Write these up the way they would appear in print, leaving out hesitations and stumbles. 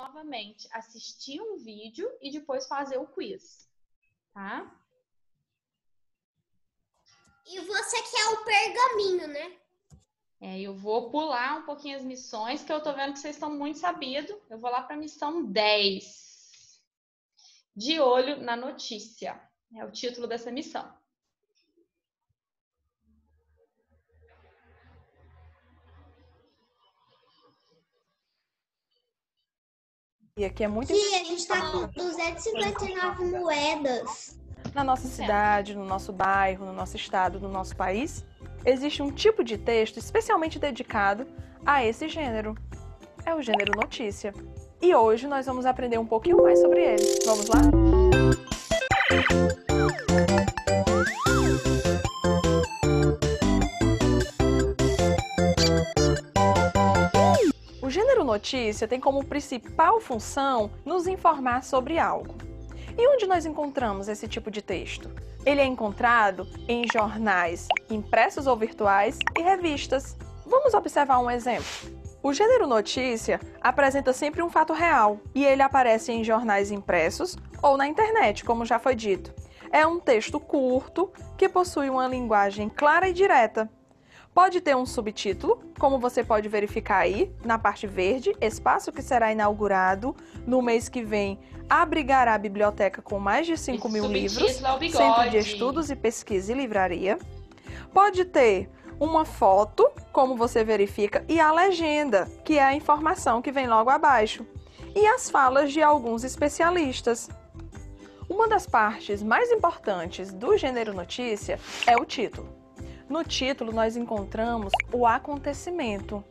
novamente assistir um vídeo e depois fazer o quiz, tá? E você quer o pergaminho, né? Eu vou pular um pouquinho as missões, que eu tô vendo que vocês estão muito sabidos. Eu vou lá para a missão 10. De olho na notícia. É o título dessa missão. E aqui é muito Sim, a gente tá com 259 moedas. Na nossa cidade, no nosso bairro, no nosso estado, no nosso país, existe um tipo de texto especialmente dedicado a esse gênero. É o gênero notícia. E hoje nós vamos aprender um pouquinho mais sobre ele. Vamos lá? O gênero notícia tem como principal função nos informar sobre algo. E onde nós encontramos esse tipo de texto? Ele é encontrado em jornais impressos ou virtuais e revistas. Vamos observar um exemplo. O gênero notícia apresenta sempre um fato real e ele aparece em jornais impressos ou na internet, como já foi dito. É um texto curto que possui uma linguagem clara e direta. Pode ter um subtítulo, como você pode verificar aí, na parte verde, espaço que será inaugurado no mês que vem abrigará a biblioteca com mais de 5.000 livros, Centro de Estudos e Pesquisa e Livraria. Pode ter uma foto, como você verifica, e a legenda, que é a informação que vem logo abaixo, e as falas de alguns especialistas. Uma das partes mais importantes do gênero notícia é o título. No título, nós encontramos o acontecimento.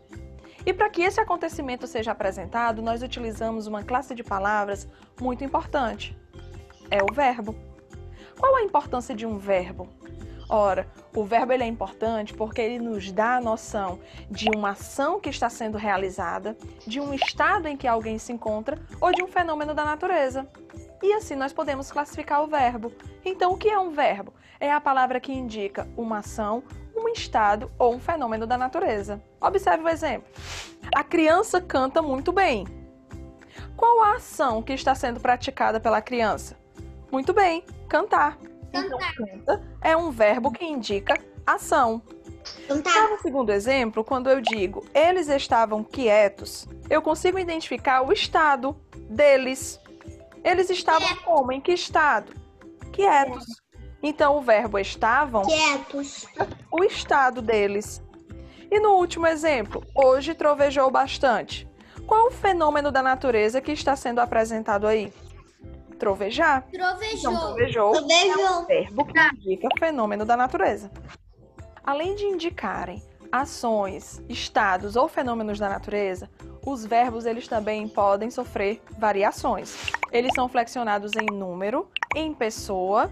E para que esse acontecimento seja apresentado, nós utilizamos uma classe de palavras muito importante. É o verbo. Qual a importância de um verbo? Ora, o verbo ele é importante porque ele nos dá a noção de uma ação que está sendo realizada, de um estado em que alguém se encontra ou de um fenômeno da natureza. E assim nós podemos classificar o verbo. Então, o que é um verbo? É a palavra que indica uma ação, um estado ou um fenômeno da natureza. Observe o exemplo. A criança canta muito bem. Qual a ação que está sendo praticada pela criança? Muito bem, cantar. Então, canta é um verbo que indica ação. Já no segundo exemplo, quando eu digo eles estavam quietos, eu consigo identificar o estado deles. Eles estavam como? Em que estado? Quietos. Então, o verbo estavam, Quietos. o estado deles. E no último exemplo, hoje trovejou bastante. Qual o fenômeno da natureza que está sendo apresentado aí? Trovejar. Trovejou. Então, trovejou é um verbo que indica o fenômeno da natureza. Além de indicarem ações, estados ou fenômenos da natureza, os verbos eles também podem sofrer variações. Eles são flexionados em número, em pessoa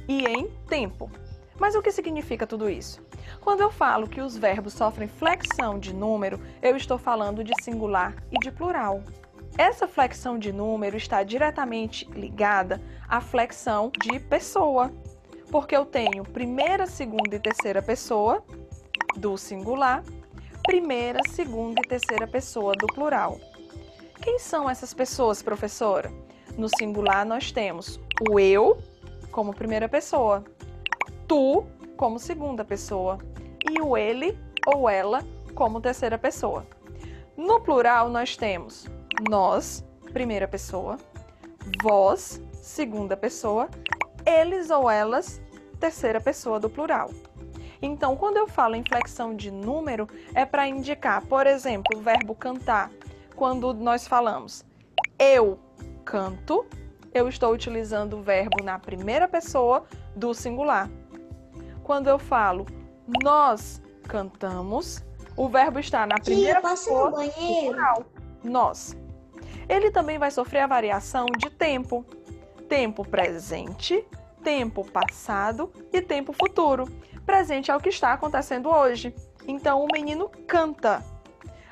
e em tempo. Mas o que significa tudo isso? Quando eu falo que os verbos sofrem flexão de número, eu estou falando de singular e de plural. Essa flexão de número está diretamente ligada à flexão de pessoa, porque eu tenho primeira, segunda e terceira pessoa do singular, primeira, segunda e terceira pessoa do plural. Quem são essas pessoas, professora? No singular nós temos o eu como primeira pessoa, tu como segunda pessoa e o ele ou ela como terceira pessoa. No plural nós temos nós, primeira pessoa, vós, segunda pessoa, eles ou elas, terceira pessoa do plural. Então, quando eu falo em flexão de número, é para indicar, por exemplo, o verbo cantar. Quando nós falamos eu canto, eu estou utilizando o verbo na primeira pessoa do singular. Quando eu falo nós cantamos, o verbo está na primeira pessoa do plural. Nós. Ele também vai sofrer a variação de tempo. Tempo presente, tempo passado e tempo futuro. Presente é o que está acontecendo hoje. Então, o menino canta.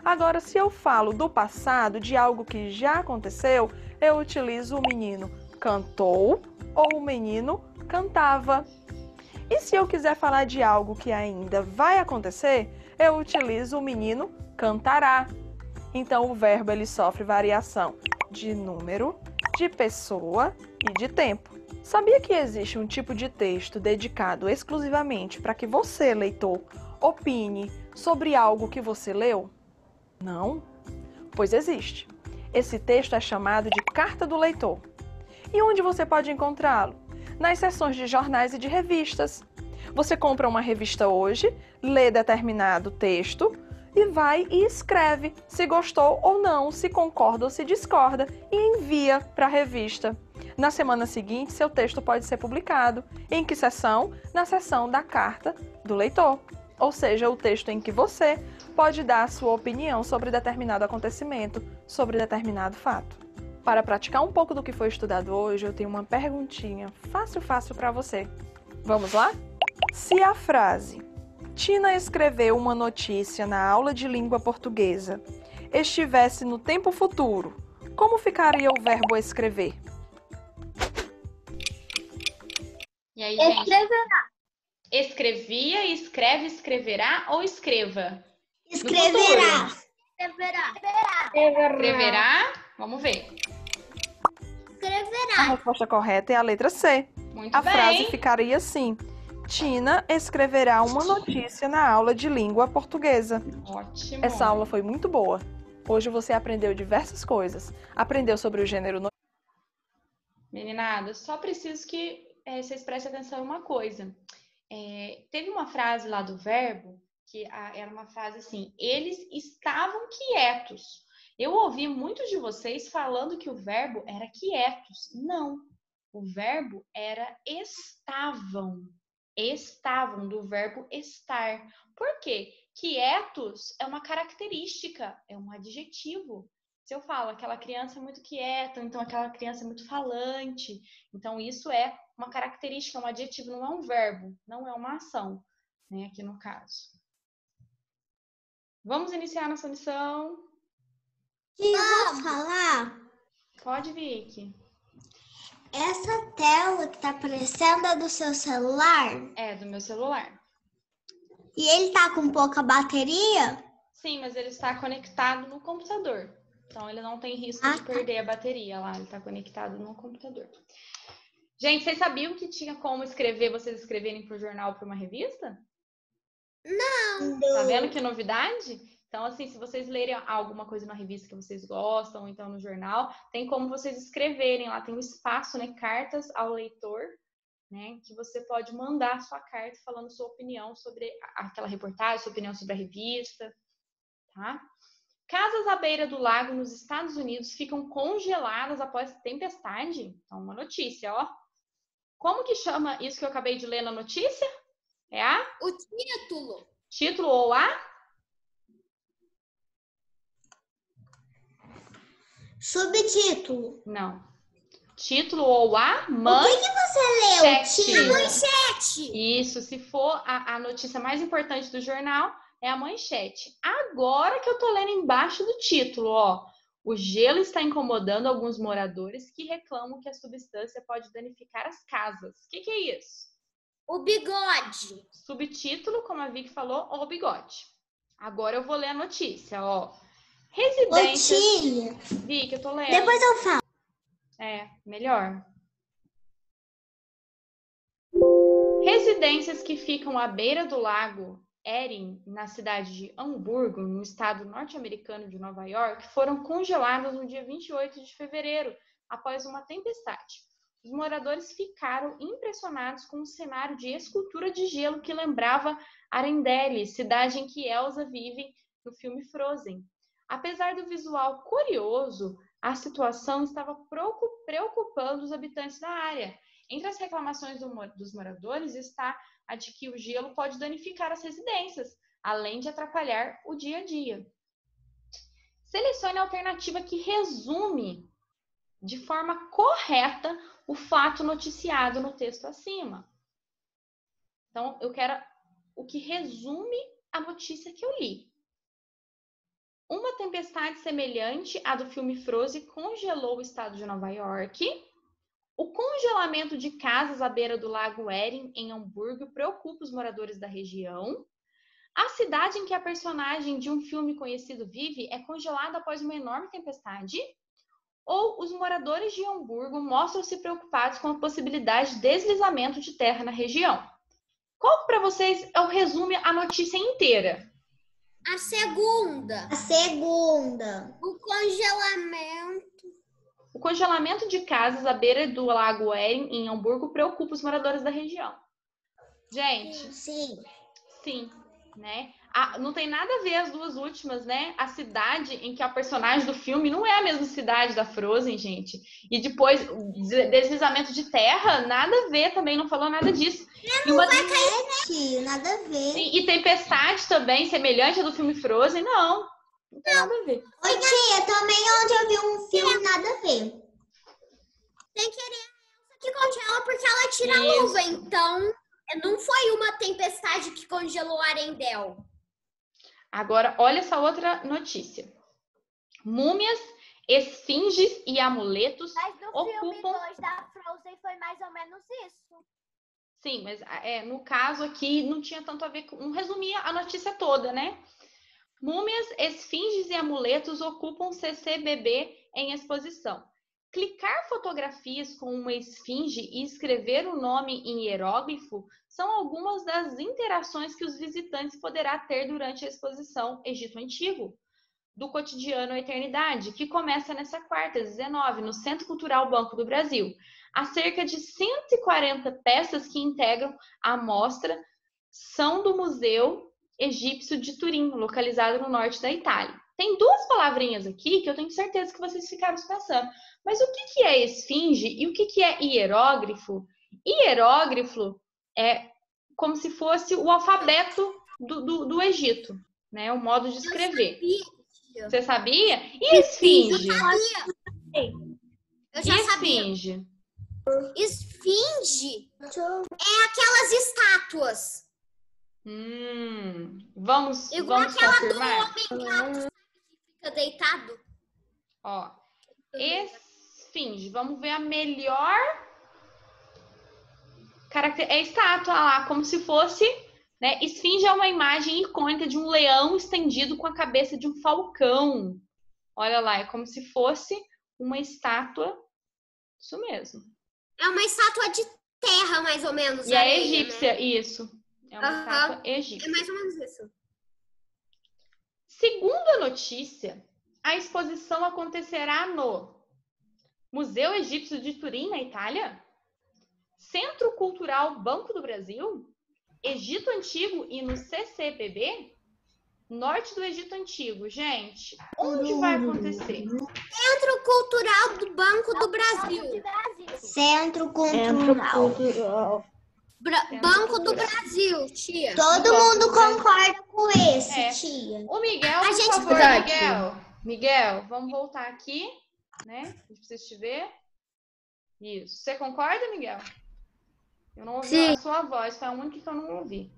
Agora, se eu falo do passado, de algo que já aconteceu, eu utilizo o menino cantou ou o menino cantava. E se eu quiser falar de algo que ainda vai acontecer, eu utilizo o menino cantará. Então, o verbo ele sofre variação de número, de pessoa e de tempo. Sabia que existe um tipo de texto dedicado exclusivamente para que você, leitor, opine sobre algo que você leu? Não? Pois existe. Esse texto é chamado de Carta do Leitor. E onde você pode encontrá-lo? Nas seções de jornais e de revistas. Você compra uma revista hoje, lê determinado texto e vai e escreve se gostou ou não, se concorda ou se discorda e envia para a revista. Na semana seguinte, seu texto pode ser publicado. Em que seção? Na seção da Carta do Leitor. Ou seja, o texto em que você pode dar a sua opinião sobre determinado acontecimento, sobre determinado fato. Para praticar um pouco do que foi estudado hoje, eu tenho uma perguntinha fácil para você. Vamos lá? Se a frase "Tina escreveu uma notícia na aula de língua portuguesa" estivesse no tempo futuro, como ficaria o verbo escrever? E aí, gente? Escreverá. Escrevia, escreve, escreverá ou escreva? Escreverá. Escreverá? Vamos ver. A resposta correta é a letra C. Muito A bem. frase ficaria assim: Tina escreverá uma notícia na aula de língua portuguesa. Ótimo. Essa aula foi muito boa. Hoje você aprendeu diversas coisas. Aprendeu sobre o gênero Meninada, só preciso que vocês prestem atenção em uma coisa. Teve uma frase lá do verbo, que era uma frase assim: eles estavam quietos. Eu ouvi muitos de vocês falando que o verbo era quietos. Não, o verbo era estavam. Estavam, do verbo estar. Por quê? Quietos é uma característica, é um adjetivo. Se eu falo aquela criança é muito quieta, então aquela criança é muito falante. Então isso é uma característica, um adjetivo, não é um verbo, não é uma ação, né, aqui no caso. Vamos iniciar nossa lição? Eu vou falar. Pode, Vicky. Essa tela que tá aparecendo é do seu celular? É, do meu celular. E ele tá com pouca bateria? Sim, mas ele está conectado no computador. Então ele não tem risco de perder a bateria lá, ele está conectado no computador. Gente, vocês sabiam que tinha como vocês escreverem para o jornal ou para uma revista? Não. Tá vendo que novidade? Então, assim, se vocês lerem alguma coisa na revista que vocês gostam, ou então no jornal, tem como vocês escreverem lá, tem um espaço, né, cartas ao leitor, né, que você pode mandar sua carta falando sua opinião sobre aquela reportagem, sua opinião sobre a revista, tá? Casas à beira do lago nos Estados Unidos ficam congeladas após tempestade? Então, uma notícia, ó. Como que chama isso que eu acabei de ler na notícia? É o título. Título ou a? Subtítulo. Não. Título ou a O que você leu? Manchete. Manchete. Isso, se for a notícia mais importante do jornal, é a manchete. Agora que eu tô lendo embaixo do título, ó. O gelo está incomodando alguns moradores que reclamam que a substância pode danificar as casas. O que é isso? O bigode. Subtítulo, como a Vicky falou, o bigode. Agora eu vou ler a notícia, ó. Residências... Tia. Vicky, eu tô lendo. Depois eu falo. Melhor. Residências que ficam à beira do lago Erie, na cidade de Hamburgo, no estado norte-americano de Nova York, foram congeladas no dia 28 de fevereiro, após uma tempestade. Os moradores ficaram impressionados com um cenário de escultura de gelo que lembrava Arendelle, cidade em que Elsa vive no filme Frozen. Apesar do visual curioso, a situação estava preocupando os habitantes da área. Entre as reclamações dos moradores está a de que o gelo pode danificar as residências, além de atrapalhar o dia a dia. Selecione a alternativa que resume de forma correta o fato noticiado no texto acima. Então, eu quero o que resume a notícia que eu li. Uma tempestade semelhante à do filme Frozen congelou o estado de Nova York. O congelamento de casas à beira do lago Erie, em Hamburgo, preocupa os moradores da região. A cidade em que a personagem de um filme conhecido vive é congelada após uma enorme tempestade. Ou os moradores de Hamburgo mostram-se preocupados com a possibilidade de deslizamento de terra na região. Qual para vocês é o resumo, a notícia inteira? A segunda. A segunda. O congelamento. O congelamento de casas à beira do Lago Erin, em Hamburgo, preocupa os moradores da região. Gente, Sim. sim, né? Não tem nada a ver as duas últimas, né? A cidade em que a personagem do filme não é a mesma cidade da Frozen, gente. E depois, deslizamento de terra, nada a ver também, não falou nada disso. Não vai cair, tio, nada a ver. E tempestade também, semelhante à do filme Frozen, não tem nada a ver. Oi, tia, também onde eu vi um filme, nada a ver. Sem querer, a Elsa que congela porque ela tira a luva. Então, não foi uma tempestade que congelou Arendelle. Agora, olha essa outra notícia. Múmias, esfinges e amuletos Mas no filme ocupam... 2 da Frozen foi mais ou menos isso. Sim, mas no caso aqui não tinha tanto a ver com... Não resumia a notícia toda, né? Múmias, esfinges e amuletos ocupam CCBB em exposição. Clicar fotografias com uma esfinge e escrever o nome em hieróglifo são algumas das interações que os visitantes poderá ter durante a exposição Egito Antigo, do Cotidiano à Eternidade, que começa nessa quarta, 19, no Centro Cultural Banco do Brasil. Há cerca de 140 peças que integram a mostra são do Museu Egípcio de Turim, localizado no norte da Itália. Tem duas palavrinhas aqui que eu tenho certeza que vocês ficaram pensando. Mas o que é esfinge e o que é hieróglifo? Hieróglifo é como se fosse o alfabeto do Egito, né? O modo de escrever. Você sabia? E esfinge? Eu já sabia. Esfinge. Esfinge é aquelas estátuas. Vamos Igual aquela confirmar? do homem gato, sabe, que fica deitado. Ó, esfinge. Vamos ver a melhor característica. É estátua lá, como se fosse, né? Esfinge é uma imagem icônica de um leão estendido com a cabeça de um falcão. Olha lá, é como se fosse uma estátua. Isso mesmo. É uma estátua de terra, mais ou menos. E areia, é egípcia, né? isso. É uma estátua egípcia. É mais ou menos isso. Segundo a notícia, a exposição acontecerá no Museu Egípcio de Turim, na Itália, Centro Cultural Banco do Brasil, Egito Antigo e no CCBB, Norte do Egito Antigo. Gente, onde vai acontecer? Centro Cultural do Banco do Brasil. Centro Cultural. Banco do Brasil, tia. Todo mundo concorda com esse, tia. O Miguel, A por gente favor, pode. Miguel, vamos voltar aqui, né? A gente precisa te ver. Isso. Você concorda, Miguel? Eu não ouvi Sim. a sua voz, foi a única que eu não ouvi.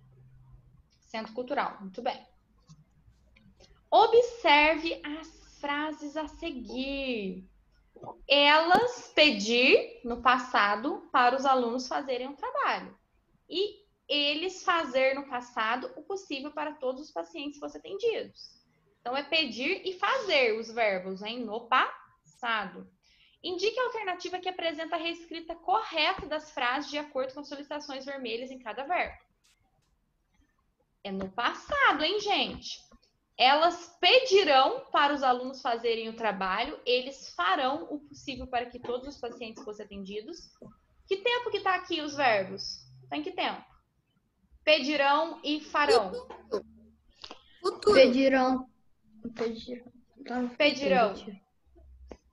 Centro Cultural, muito bem. Observe as frases a seguir. Elas pedir no passado para os alunos fazerem um trabalho. E eles fazer no passado o possível para todos os pacientes fossem atendidos. Então, é pedir e fazer os verbos, hein? No passado. Indique a alternativa que apresenta a reescrita correta das frases de acordo com as solicitações vermelhas em cada verbo. É no passado, hein, gente? Elas pedirão para os alunos fazerem o trabalho, eles farão o possível para que todos os pacientes fossem atendidos. Que tempo que está aqui os verbos? Tem que tempo? Pedirão e farão. Futuro. Pedirão. Pedirão.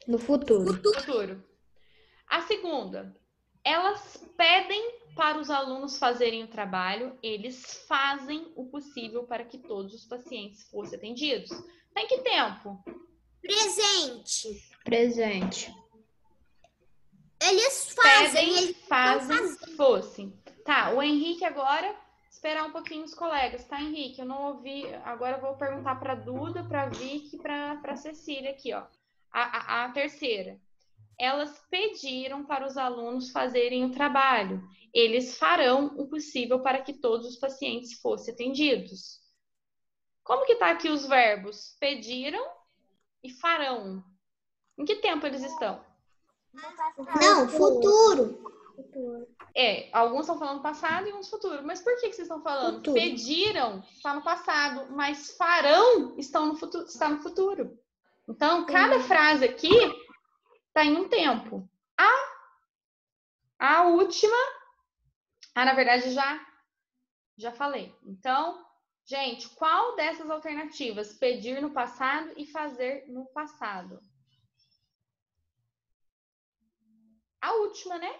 No futuro. Futuro. A segunda. Elas pedem para os alunos fazerem o trabalho, eles fazem o possível para que todos os pacientes fossem atendidos. Tem que tempo? Presente. Presente. Eles fazem. Pedem, Eles fazem, fossem. Tá, o Henrique agora, esperar um pouquinho os colegas, tá, Henrique? Eu não ouvi, agora eu vou perguntar para a Duda, para a Vicky e para a Cecília aqui, ó. A terceira. Elas pediram para os alunos fazerem o trabalho. Eles farão o possível para que todos os pacientes fossem atendidos. Como que tá aqui os verbos? Pediram e farão. Em que tempo eles estão? Não, futuro. Alguns estão falando passado e uns futuro. Mas por que vocês estão falando? Futuro. Pediram, está no passado, mas farão está no futuro. Então, cada frase aqui está em um tempo. A última, na verdade, já falei. Então, gente, qual dessas alternativas? Pedir no passado e fazer no passado. A última, né?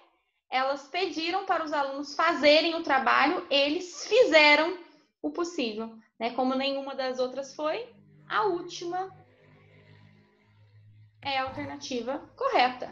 Elas pediram para os alunos fazerem o trabalho, eles fizeram o possível, né? Como nenhuma das outras foi, a última é a alternativa correta.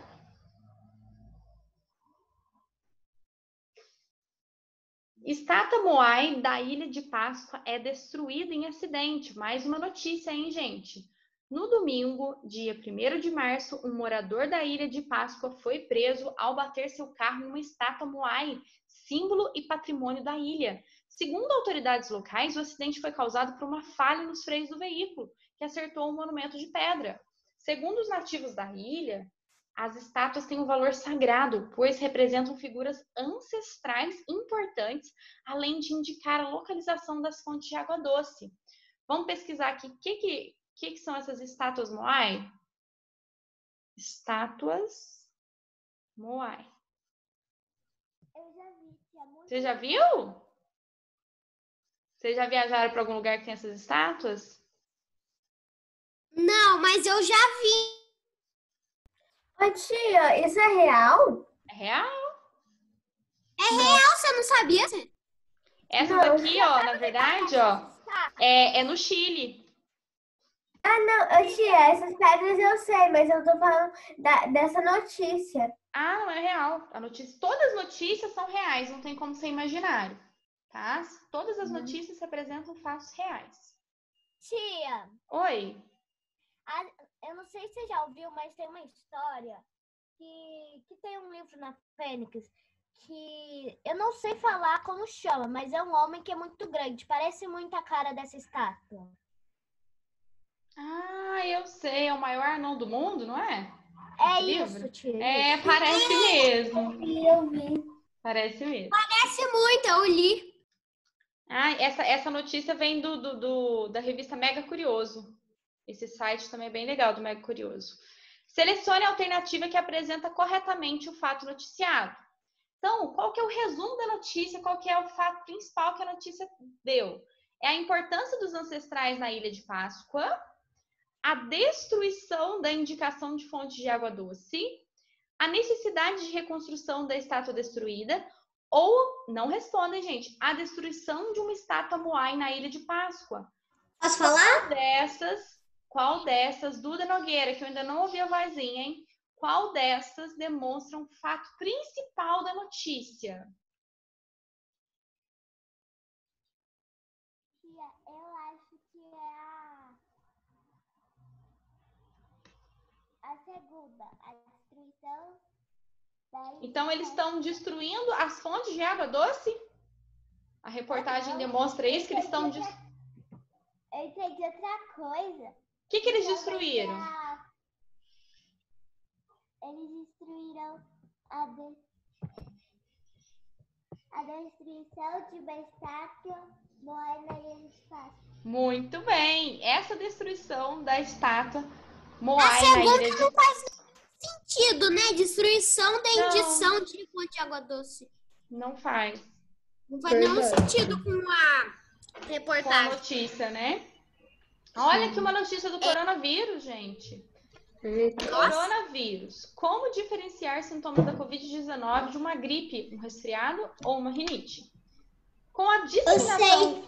Estátua Moai da Ilha de Páscoa é destruída em acidente. Mais uma notícia, hein, gente? No domingo, dia 1º de março, um morador da Ilha de Páscoa foi preso ao bater seu carro em uma estátua Moai, símbolo e patrimônio da ilha. Segundo autoridades locais, o acidente foi causado por uma falha nos freios do veículo, que acertou um monumento de pedra. Segundo os nativos da ilha, as estátuas têm um valor sagrado, pois representam figuras ancestrais importantes, além de indicar a localização das fontes de água doce. Vamos pesquisar aqui o que são essas estátuas Moai? Estátuas Moai. Eu já vi. Você já viu? Vocês já viajaram para algum lugar que tem essas estátuas? Não, mas eu já vi. Ô, tia, isso é real? É real? Não, você não sabia? Essa Não. daqui, ó, na verdade, ó, é no Chile. Não, ô, tia, essas pedras eu sei, mas eu tô falando dessa notícia. Não é real. Todas as notícias são reais, não tem como ser imaginário, tá? Todas as notícias representam fatos reais. Tia, Oi? eu não sei se você já ouviu, mas tem uma história que tem um livro na Fênix que eu não sei falar como chama, mas é um homem que é muito grande, parece muito a cara dessa estátua. Eu sei, é o maior anão do mundo, não é? É Esse isso, livro? tia. Parece mesmo. Eu vi. Parece mesmo. Parece muito, eu li. Essa notícia vem da revista Mega Curioso. Esse site também é bem legal, do Mega Curioso. Selecione a alternativa que apresenta corretamente o fato noticiado. Então, qual que é o resumo da notícia? Qual que é o fato principal que a notícia deu? É a importância dos ancestrais na Ilha de Páscoa, a destruição da indicação de fontes de água doce, a necessidade de reconstrução da estátua destruída, ou, não respondem, gente, a destruição de uma estátua Moai na Ilha de Páscoa. Posso falar? Qual dessas, Duda Nogueira, que eu ainda não ouvi a vozinha, hein? Qual dessas demonstra um fato principal da notícia? Tia, eu acho que é a segunda, a destruição da... Então, eles estão destruindo as fontes de água doce? A reportagem demonstra isso, que eles estão... Eu entendi outra coisa. O que eles destruíram? Eles destruíram a destruição de uma estátua Moai na Ilha de Páscoa. Muito bem. Essa destruição da estátua Moai A na segunda Ilha de... não faz sentido, né? Destruição da indicação de fonte de água doce. Não faz. Não faz nenhum sentido com a Com a reportagem. notícia, né? Olha aqui uma notícia do coronavírus, gente. Coronavírus. Como diferenciar sintomas da Covid-19 de uma gripe, um resfriado ou uma rinite? Com a disseminação...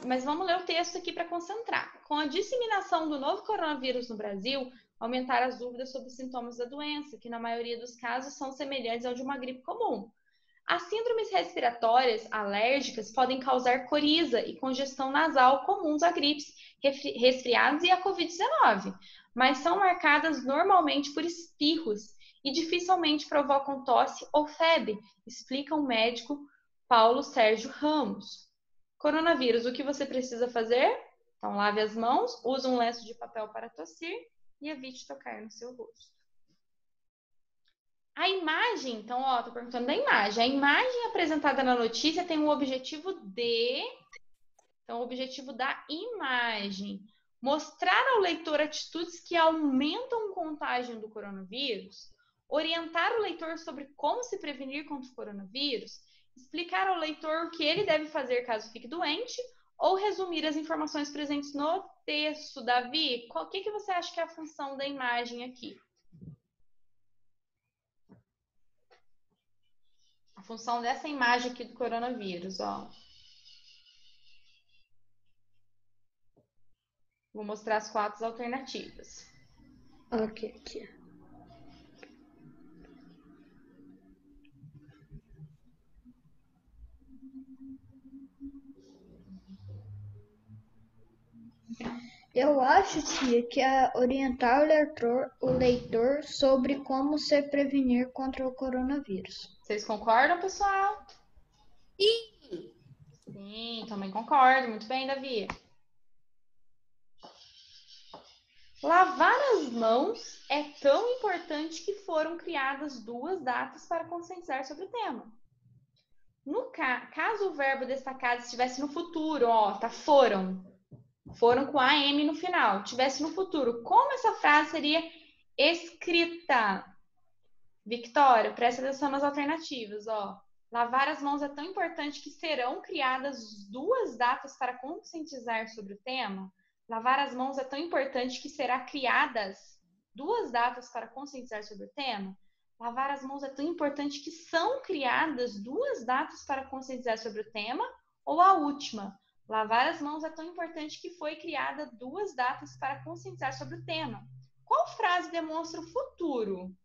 Mas vamos ler o texto aqui para concentrar. Com a disseminação do novo coronavírus no Brasil, aumentaram as dúvidas sobre os sintomas da doença, que na maioria dos casos são semelhantes ao de uma gripe comum. As síndromes respiratórias alérgicas podem causar coriza e congestão nasal comuns a gripes, resfriados e a Covid-19, mas são marcadas normalmente por espirros e dificilmente provocam tosse ou febre, explica o médico Paulo Sérgio Ramos. Coronavírus, o que você precisa fazer? Então, lave as mãos, use um lenço de papel para tossir e evite tocar no seu rosto. A imagem, então, ó, tô perguntando da imagem. A imagem apresentada na notícia tem o objetivo de... Então, o objetivo da imagem. Mostrar ao leitor atitudes que aumentam o contágio do coronavírus. Orientar o leitor sobre como se prevenir contra o coronavírus. Explicar ao leitor o que ele deve fazer caso fique doente. Ou resumir as informações presentes no texto. Davi, o que você acha que é a função da imagem aqui? A função dessa imagem aqui do coronavírus, ó. Vou mostrar as 4 alternativas. Ok, aqui. Eu acho, tia, que é orientar o leitor sobre como se prevenir contra o coronavírus. Vocês concordam, pessoal? Sim. Sim, também concordo. Muito bem, Davi. Lavar as mãos é tão importante que foram criadas 2 datas para conscientizar sobre o tema. No caso o verbo destacado estivesse no futuro, ó, tá foram com AM no final, tivesse no futuro, como essa frase seria escrita? Victória, presta atenção nas alternativas, ó. Lavar as mãos é tão importante que serão criadas 2 datas para conscientizar sobre o tema. Lavar as mãos é tão importante que será criadas 2 datas para conscientizar sobre o tema. Lavar as mãos é tão importante que são criadas 2 datas para conscientizar sobre o tema. Ou a última, lavar as mãos é tão importante que foi criada 2 datas para conscientizar sobre o tema. Qual frase demonstra o futuro?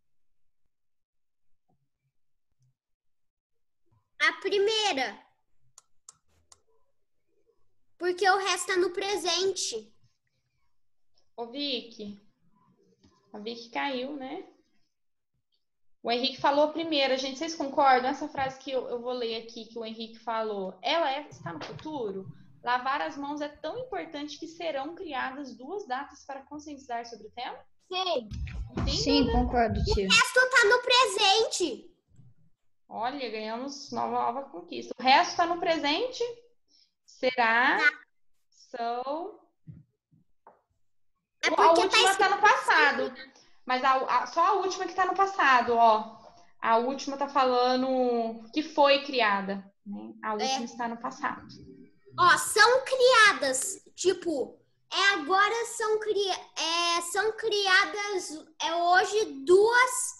A primeira. Porque o resto tá no presente. Ô, Vicky. A Vicky caiu, né? O Henrique falou a primeira. Gente, vocês concordam? Essa frase que eu vou ler aqui, que o Henrique falou, está no futuro? Lavar as mãos é tão importante que serão criadas 2 datas para conscientizar sobre o tema? Sim. Sim, concordo, tia. O resto tá no presente. Olha, ganhamos nova conquista. O resto está no presente. Será? São. É A porque última está no passado. Mas só a última que está no passado, ó. A última tá falando que foi criada. Né? A última está no passado. Ó, são criadas. Tipo, agora são criadas hoje 2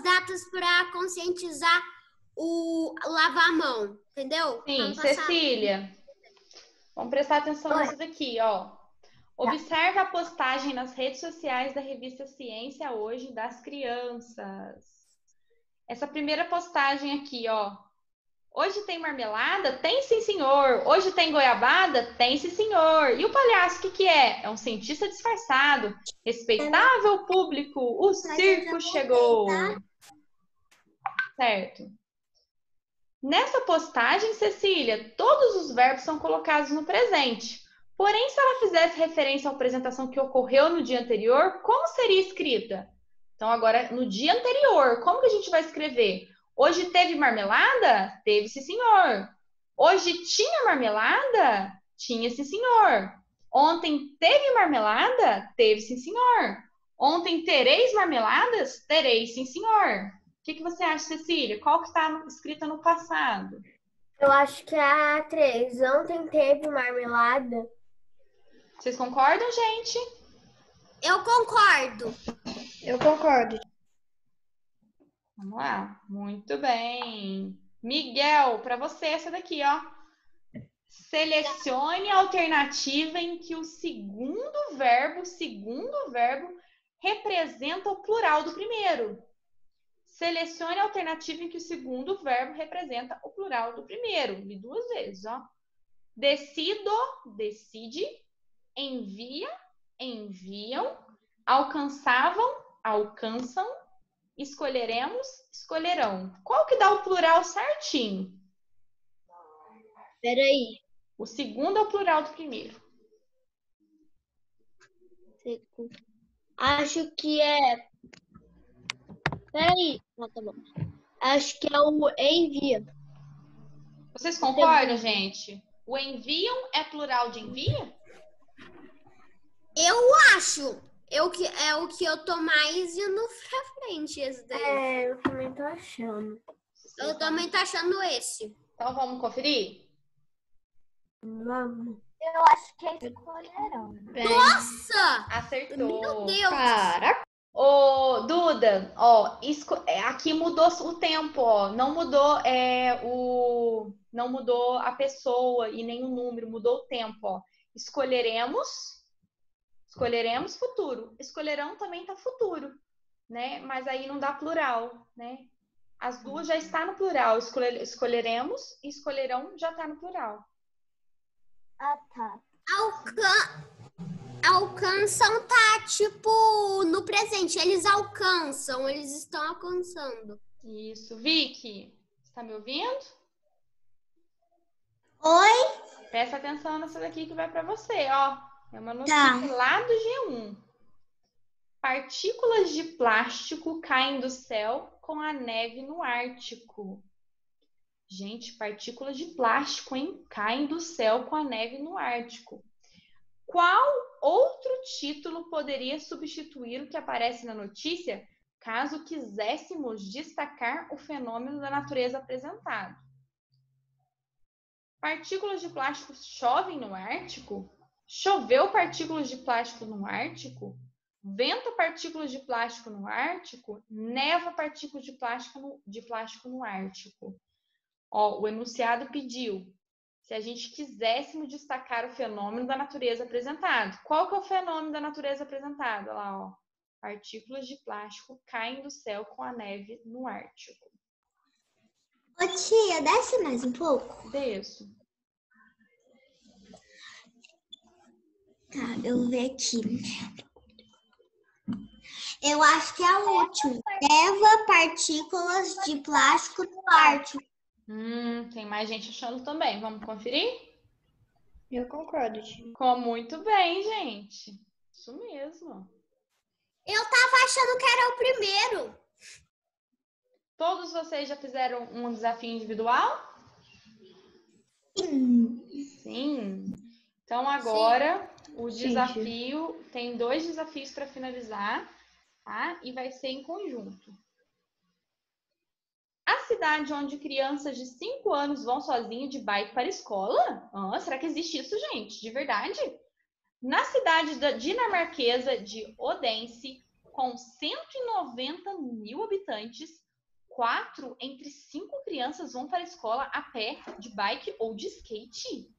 datas para conscientizar o lavar a mão, entendeu? Sim, Cecília. Vamos prestar atenção nisso daqui, ó. Observe a postagem nas redes sociais da revista Ciência Hoje das crianças. Essa primeira postagem aqui, ó. Hoje tem marmelada? Tem sim, senhor. Hoje tem goiabada? Tem sim, senhor. E o palhaço, o que é? É um cientista disfarçado. Respeitável público, o circo chegou. Certo. Nessa postagem, Cecília, todos os verbos são colocados no presente. Porém, se ela fizesse referência à apresentação que ocorreu no dia anterior, como seria escrita? Então, agora, no dia anterior, como que a gente vai escrever? Hoje teve marmelada? Teve, sim, senhor. Hoje tinha marmelada? Tinha, sim, senhor. Ontem teve marmelada? Teve, sim, senhor. Ontem tereis marmeladas? Tereis, sim, senhor. O que você acha, Cecília? Qual que está escrita no passado? Eu acho que é a 3. Ontem teve marmelada. Vocês concordam, gente? Eu concordo. Eu concordo. Vamos lá. Muito bem. Miguel, para você essa daqui, ó. Selecione a alternativa em que o segundo verbo representa o plural do primeiro. Selecione a alternativa em que o segundo verbo representa o plural do primeiro. Li 2 vezes, ó. Decido, decide. Envia, enviam. Alcançavam, alcançam. Escolheremos, escolherão. Qual que dá o plural certinho? Peraí. O segundo é o plural do primeiro. Acho que é. Peraí. Ah, tá bom. Acho que é o envia. Vocês concordam, gente? O enviam é plural de envia? Eu acho. É o que eu tô mais indo pra frente, esse daí. Eu também tô achando. Eu também tô achando esse. Então vamos conferir? Vamos. Eu acho que é escolherão. Nossa! Acertou. Meu Deus! Caraca. Ô, Duda, ó, aqui mudou o tempo, ó. Não mudou não mudou a pessoa e nem o número, mudou o tempo, ó. Escolheremos futuro. Escolherão também tá futuro, né? Mas aí não dá plural, né? As duas já está no plural. Escolheremos e escolherão já tá no plural. Ah, tá. Alcançam tá tipo no presente. Eles alcançam, eles estão alcançando. Isso. Vicky, você tá me ouvindo? Oi? Presta atenção nessa daqui que vai para você, ó. É uma notícia lá do G1. Partículas de plástico caem do céu com a neve no Ártico. Gente, partículas de plástico, hein? Caem do céu com a neve no Ártico. Qual outro título poderia substituir o que aparece na notícia, caso quiséssemos destacar o fenômeno da natureza apresentado? Partículas de plástico chovem no Ártico? Choveu partículas de plástico no Ártico? Venta partículas de plástico no Ártico? Neva partículas de plástico no Ártico? Ó, o enunciado pediu se a gente quiséssemos destacar o fenômeno da natureza apresentado. Qual que é o fenômeno da natureza apresentado? Olha lá, ó. Partículas de plástico caem do céu com a neve no Ártico. Ô tia, desce mais um pouco. Desço. Tá, eu vou ver aqui. Eu acho que é o último. Leva partículas de plástico no Ártico. Tem mais gente achando também. Vamos conferir? Eu concordo, tia. Ficou muito bem, gente. Isso mesmo. Eu tava achando que era o primeiro. Todos vocês já fizeram um desafio individual? Sim. Então agora o desafio tem 2 desafios para finalizar, tá? E vai ser em conjunto. A cidade onde crianças de 5 anos vão sozinhas de bike para a escola? Será que existe isso, gente? De verdade? Na cidade dinamarquesa de Odense, com 190 mil habitantes, 4 entre 5 crianças vão para a escola a pé, de bike ou de skate.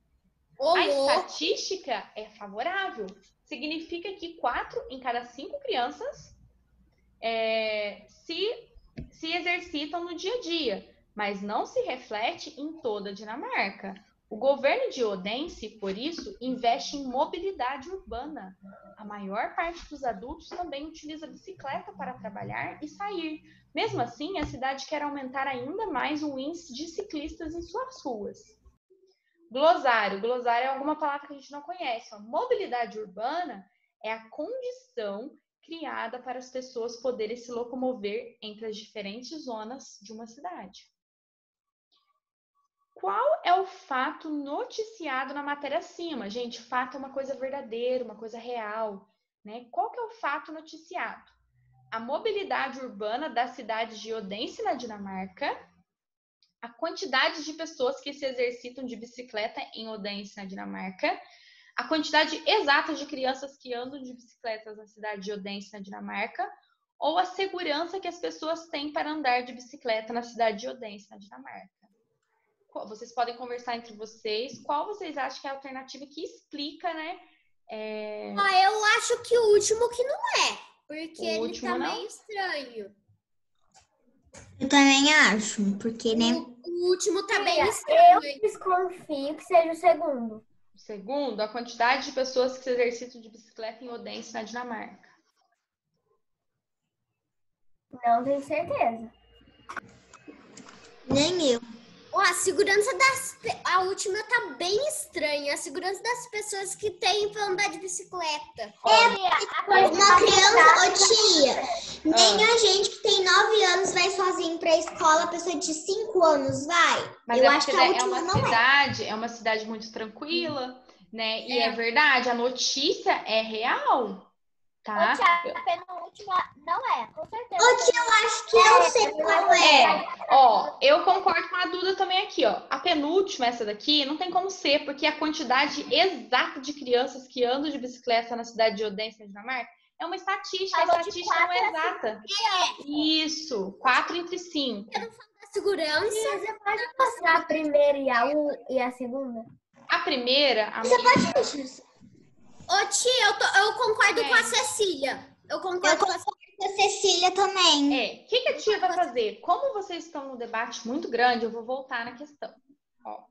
A estatística é favorável. Significa que 4 em cada 5 crianças se exercitam no dia a dia, mas não se reflete em toda a Dinamarca. O governo de Odense, por isso, investe em mobilidade urbana. A maior parte dos adultos também utiliza bicicleta para trabalhar e sair. Mesmo assim, a cidade quer aumentar ainda mais o índice de ciclistas em suas ruas. Glossário. Glossário é alguma palavra que a gente não conhece. Mobilidade urbana é a condição criada para as pessoas poderem se locomover entre as diferentes zonas de uma cidade. Qual é o fato noticiado na matéria acima? Gente, fato é uma coisa verdadeira, uma coisa real, né? Qual que é o fato noticiado? A mobilidade urbana da cidade de Odense, na Dinamarca, a quantidade de pessoas que se exercitam de bicicleta em Odense, na Dinamarca, a quantidade exata de crianças que andam de bicicletas na cidade de Odense, na Dinamarca, ou a segurança que as pessoas têm para andar de bicicleta na cidade de Odense, na Dinamarca. Vocês podem conversar entre vocês. Qual vocês acham que é a alternativa que explica, né? Eu acho que o último que não é, porque ele tá meio estranho. Eu também acho, porque, né? O último tá bem estranho. Eu desconfio que seja o segundo. O segundo, a quantidade de pessoas que se exercitam de bicicleta em Odense, na Dinamarca. Não tenho certeza. Nem eu. Ó, a segurança a última tá bem estranha. A segurança das pessoas que têm pra andar de bicicleta. Uma criança, ô tia, nem a gente que tem 9 anos vai sozinho pra escola, a pessoa de 5 anos vai. Mas Eu é acho porque que a última não é. é uma cidade muito tranquila, né? E é verdade, a notícia é real, tá? Ô, tia, a penúltima não é, com certeza. Ô tia, eu acho que eu sei qual é. Ó, eu concordo com a Duda também aqui, ó. A penúltima, essa daqui, não tem como ser, porque a quantidade exata de crianças que andam de bicicleta na cidade de Odense, na Dinamarca, é uma estatística. A estatística não é exata. Isso, 4 entre 5. A segurança. Você pode mostrar a primeira e a segunda? A primeira... Você pode mexer. Ô, tia, eu concordo com a Cecília. Eu concordo com a Cecília também. O que a tia vai fazer? Como vocês estão num debate muito grande, eu vou voltar na questão. Ó.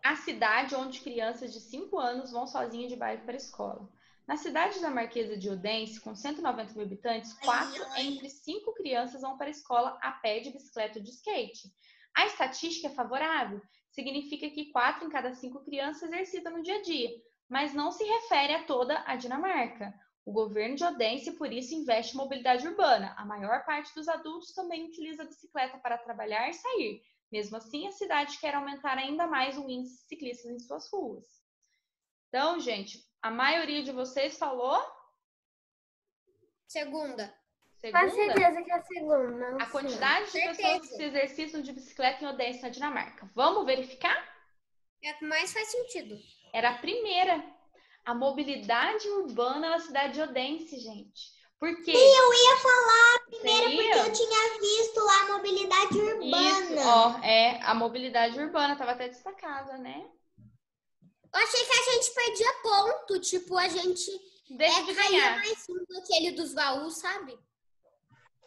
A cidade onde crianças de 5 anos vão sozinhas de bike para a escola. Na cidade da Marquesa de Odense, com 190 mil habitantes, 4 entre 5 crianças vão para a escola a pé, de bicicleta ou de skate. A estatística é favorável. Significa que 4 em cada 5 crianças exercitam no dia a dia, mas não se refere a toda a Dinamarca. O governo de Odense, por isso, investe em mobilidade urbana. A maior parte dos adultos também utiliza a bicicleta para trabalhar e sair. Mesmo assim, a cidade quer aumentar ainda mais o índice de ciclistas em suas ruas. Então, gente, a maioria de vocês falou? segunda. Com certeza que é a segunda. A quantidade de pessoas que se exercitam de bicicleta em Odense, na Dinamarca. Vamos verificar? É a que mais faz sentido. Era a primeira. A mobilidade urbana na cidade de Odense, gente. Por quê? Sim, eu ia falar a primeira porque eu tinha visto lá a mobilidade urbana. Isso, ó, a mobilidade urbana, tava até destacada, né? Eu achei que a gente perdia ponto, tipo, a gente Deixa de ganhar. mais um do aquele dos baús, sabe?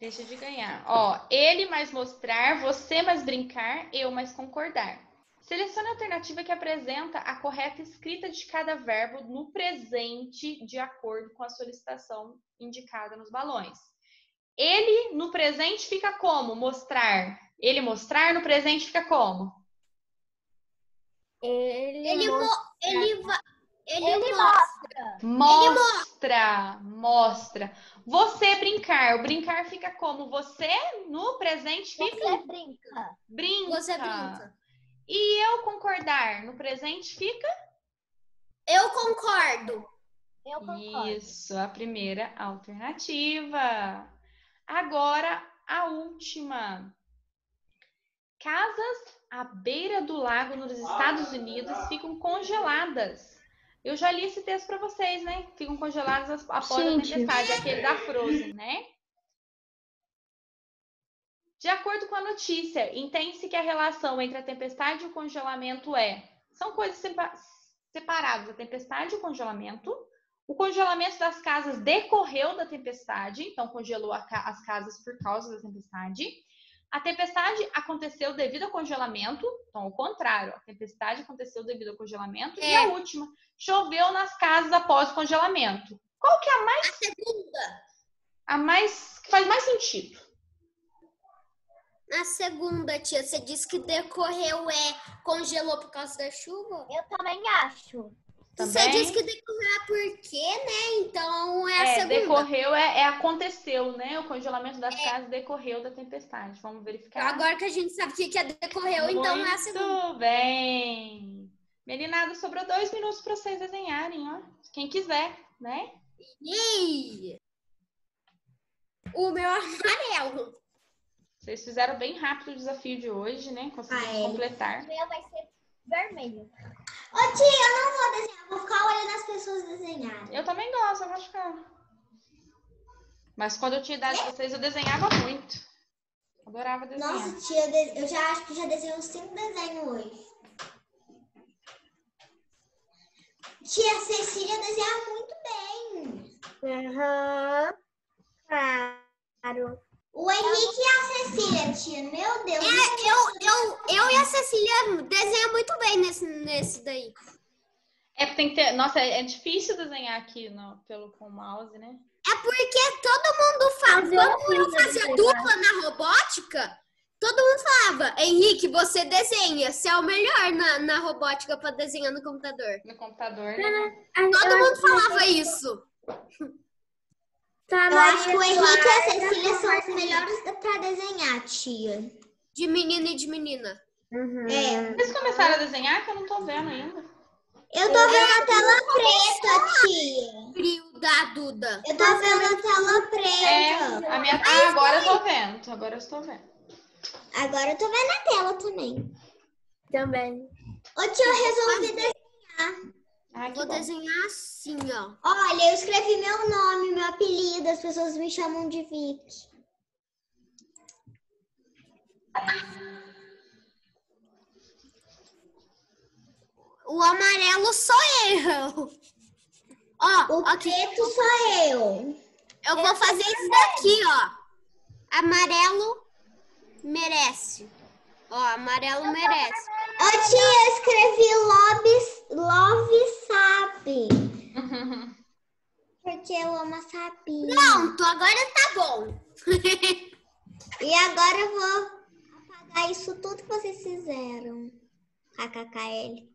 Deixa de ganhar. Ó, ele mais mostrar, você mais brincar, eu mais concordar. Selecione a alternativa que apresenta a correta escrita de cada verbo no presente, de acordo com a solicitação indicada nos balões. Ele, no presente, fica como? Mostrar. Ele mostrar, no presente, fica como? Ele mostra. Mostra. Você brincar. O brincar fica como? Você, no presente, fica... Você brinca. Você brinca. E eu concordar, no presente fica? Eu concordo. Eu concordo. Isso, a primeira alternativa. Agora, a última. Casas à beira do lago nos Estados Unidos ficam congeladas. Eu já li esse texto para vocês, né? Ficam congeladas após a tempestade, aquele da Frozen, né? De acordo com a notícia, entende-se que a relação entre a tempestade e o congelamento são coisas separadas, a tempestade e o congelamento. O congelamento das casas decorreu da tempestade, então congelou as casas por causa da tempestade. A tempestade aconteceu devido ao congelamento, então ao contrário, a tempestade aconteceu devido ao congelamento. E a última, choveu nas casas após o congelamento. Qual que é a mais... A segunda. A mais... que faz mais sentido? Na segunda, tia, você disse que decorreu congelou por causa da chuva? Eu também acho. Também? Você disse que decorreu por quê, né? Então é a segunda. Decorreu aconteceu, né? O congelamento das casas decorreu da tempestade. Vamos verificar. Agora que a gente sabe o que decorreu, então é a segunda. Muito bem. Meninada, sobrou 2 minutos para vocês desenharem, ó. Quem quiser, né? Yay! O meu amarelo. Vocês fizeram bem rápido o desafio de hoje, né? Conseguiram completar. O meu vai ser vermelho. Ô tia, eu não vou desenhar, vou ficar olhando as pessoas desenharem. Eu também gosto, eu acho que... Mas quando eu tinha idade de vocês, eu desenhava muito. Adorava desenhar. Nossa, tia, eu já acho que já desenhei uns 5 desenhos hoje. Tia Cecília desenha muito bem. Claro. O Henrique e a Cecília, tia, meu Deus. Eu e a Cecília desenham muito bem nesse daí. Tem que ter... Nossa, é difícil desenhar aqui com o mouse, né? É porque todo mundo faz. Quando eu fazia dupla na robótica, Todo mundo falava, Henrique, você desenha. Você é o melhor na robótica pra desenhar no computador. No computador, né? Todo mundo falava isso. Eu acho que o Henrique e a Cecília são os melhores pra desenhar, tia. De menino e de menina. É. Vocês começaram a desenhar que eu não tô vendo ainda. Eu tô vendo a tela preta, tia. Frio da Duda. Eu tô vendo a tela preta. A minha... Ah, agora eu tô vendo. Agora eu estou vendo. Agora eu tô vendo a tela também. Também. Ô, tia, eu resolvi desenhar. Ai, que Vou bom. desenhar assim, ó. Olha, eu escrevi meu nome, meu apelido. As pessoas me chamam de Vicky. O amarelo sou eu. Ó, O aqui. preto sou eu. Eu vou fazer isso daqui, ó. Amarelo merece. Ó, amarelo merece. Ô, tia, eu escrevi Love Sabe. Porque eu amo a Sabine. Pronto, agora tá bom. E agora eu vou apagar isso tudo que vocês fizeram. KKKL.